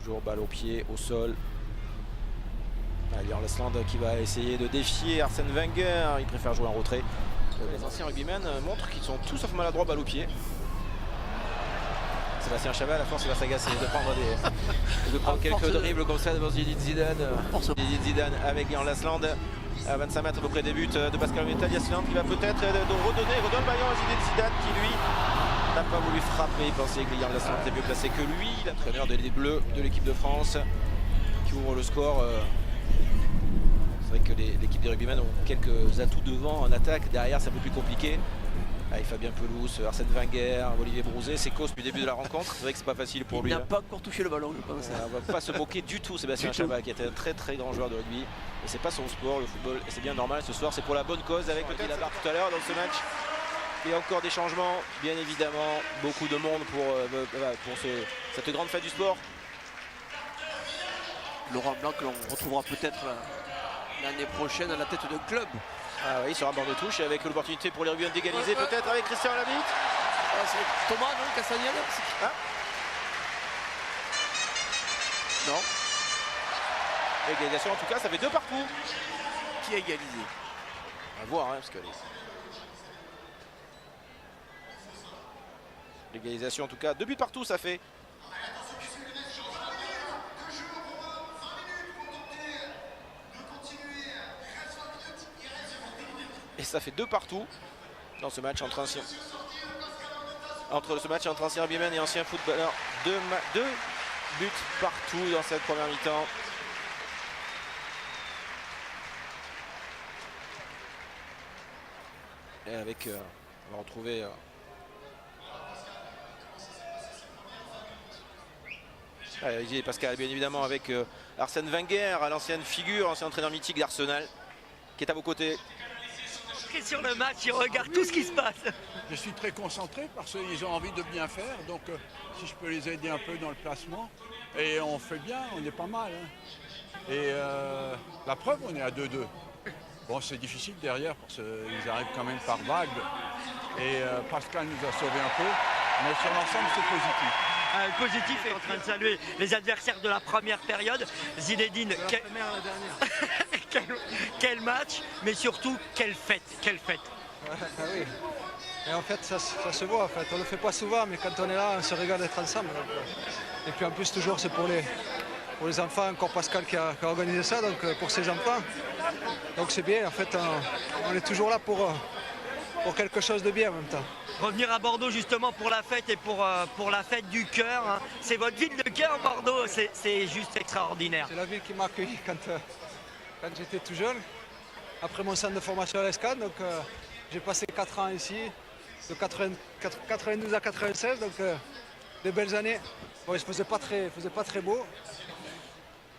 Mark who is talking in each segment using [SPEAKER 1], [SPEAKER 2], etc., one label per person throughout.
[SPEAKER 1] Toujours balle au pied, au sol. Lasland qui va essayer de défier Arsène Wenger. Il préfère jouer en retrait. Les anciens rugbymen montrent qu'ils sont tous sauf maladroits balle au pied. Sébastien Chaval, à force, il va s'agacer de prendre quelques dribbles comme ça devant Zinedine Zidane. Zinedine Zidane avec Guillaume Lasland à 25 mètres à peu près des buts de Pascal Omental. Lasland qui va peut-être redonne le ballon à Zinedine Zidane qui lui n'a pas voulu frapper. Il pensait que Guillaume Lasland était mieux placé que lui, l'entraîneur des Bleus de l'équipe de France qui ouvre le score. C'est vrai que l'équipe des rugbymen ont quelques atouts devant en attaque. Derrière, c'est un peu plus compliqué. Avec Fabien Pelouse, Arsène Wenger, Olivier Brouzet, c'est cause du début de la rencontre. C'est vrai que c'est pas facile pour lui.
[SPEAKER 2] Il n'a pas encore touché le ballon, je pense.
[SPEAKER 1] On ne va pas se moquer du tout, Sébastien Chabat, qui était un très très grand joueur de rugby. Et c'est pas son sport, le football. Et c'est bien normal. Ce soir, c'est pour la bonne cause. Avec peut-être la barre tout à l'heure dans ce match. Il y a encore des changements, bien évidemment. Beaucoup de monde pour cette grande fête du sport.
[SPEAKER 2] Laurent Blanc, que l'on retrouvera peut-être l'année prochaine à la tête de club.
[SPEAKER 1] Ah oui, il sera bord de touche avec l'opportunité pour les rugbymen d'égaliser peut-être avec Christian Labitte.
[SPEAKER 2] C'est Thomas, non, Castagnel
[SPEAKER 1] hein?
[SPEAKER 2] Non.
[SPEAKER 1] Égalisation en tout cas, ça fait 2 partout.
[SPEAKER 2] Qui a égalisé?
[SPEAKER 1] On va voir, hein, parce que l'égalisation en tout cas, 2 buts partout ça fait. Et ça fait 2 partout dans ce match entre anciens rugbymen et anciens footballeurs. 2 buts partout dans cette première mi-temps. Et avec, on va retrouver Pascal, bien évidemment, avec Arsène Wenger, l'ancienne figure, l'ancien entraîneur mythique d'Arsenal, qui est à vos côtés.
[SPEAKER 3] Sur le match, il regarde tout ce qui se passe.
[SPEAKER 4] Je suis très concentré parce qu'ils ont envie de bien faire, donc si je peux les aider un peu dans le placement, et on fait bien, on est pas mal. Hein. Et la preuve, on est à 2-2. Bon, c'est difficile derrière parce qu'ils arrivent quand même par vague. Et Pascal nous a sauvés un peu, mais sur l'ensemble, c'est positif.
[SPEAKER 3] Le positif est en train de saluer les adversaires de la première période. Zinedine, quel match, mais surtout quelle fête, quelle fête.
[SPEAKER 5] Ah oui. Et en fait, ça se voit. En fait, on le fait pas souvent, mais quand on est là, on se régale d'être ensemble. Donc, et puis en plus, toujours, c'est pour les enfants. Encore Pascal qui a organisé ça, donc pour ses enfants. Donc c'est bien. En fait, on est toujours là pour quelque chose de bien en même temps.
[SPEAKER 3] Revenir à Bordeaux justement pour la fête et pour la fête du cœur. Hein. C'est votre ville de cœur, Bordeaux. C'est juste extraordinaire.
[SPEAKER 5] C'est la ville qui m'a accueilli quand j'étais tout jeune. Après mon centre de formation à l'ESCAD, donc j'ai passé 4 ans ici, de 92 à 96, donc des belles années. Bon, il ne faisait pas très beau,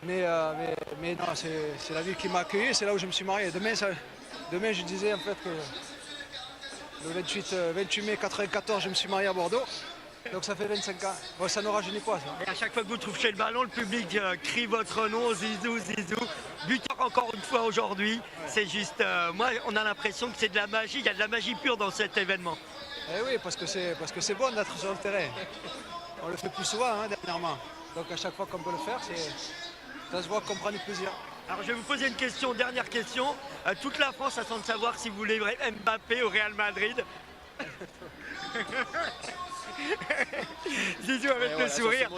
[SPEAKER 5] mais non, c'est la ville qui m'a accueilli, c'est là où je me suis marié. Demain, je disais en fait que le 28 mai 1994, je me suis marié à Bordeaux. Donc ça fait 25 ans. Bon, ça ne rajeunit pas, ça.
[SPEAKER 3] Et à chaque fois que vous touchez le ballon, le public crie votre nom, Zizou, Zizou. Buteur encore une fois aujourd'hui. Ouais. C'est juste, moi, on a l'impression que c'est de la magie. Il y a de la magie pure dans cet événement.
[SPEAKER 5] Eh oui, parce que c'est bon d'être sur le terrain. On le fait plus souvent, hein, dernièrement. Donc à chaque fois qu'on peut le faire, ça se voit qu'on prend du plaisir.
[SPEAKER 3] Alors je vais vous poser une question, dernière question. Toute la France attend de savoir si vous voulez Mbappé au Real Madrid. Zizou avec le sourire.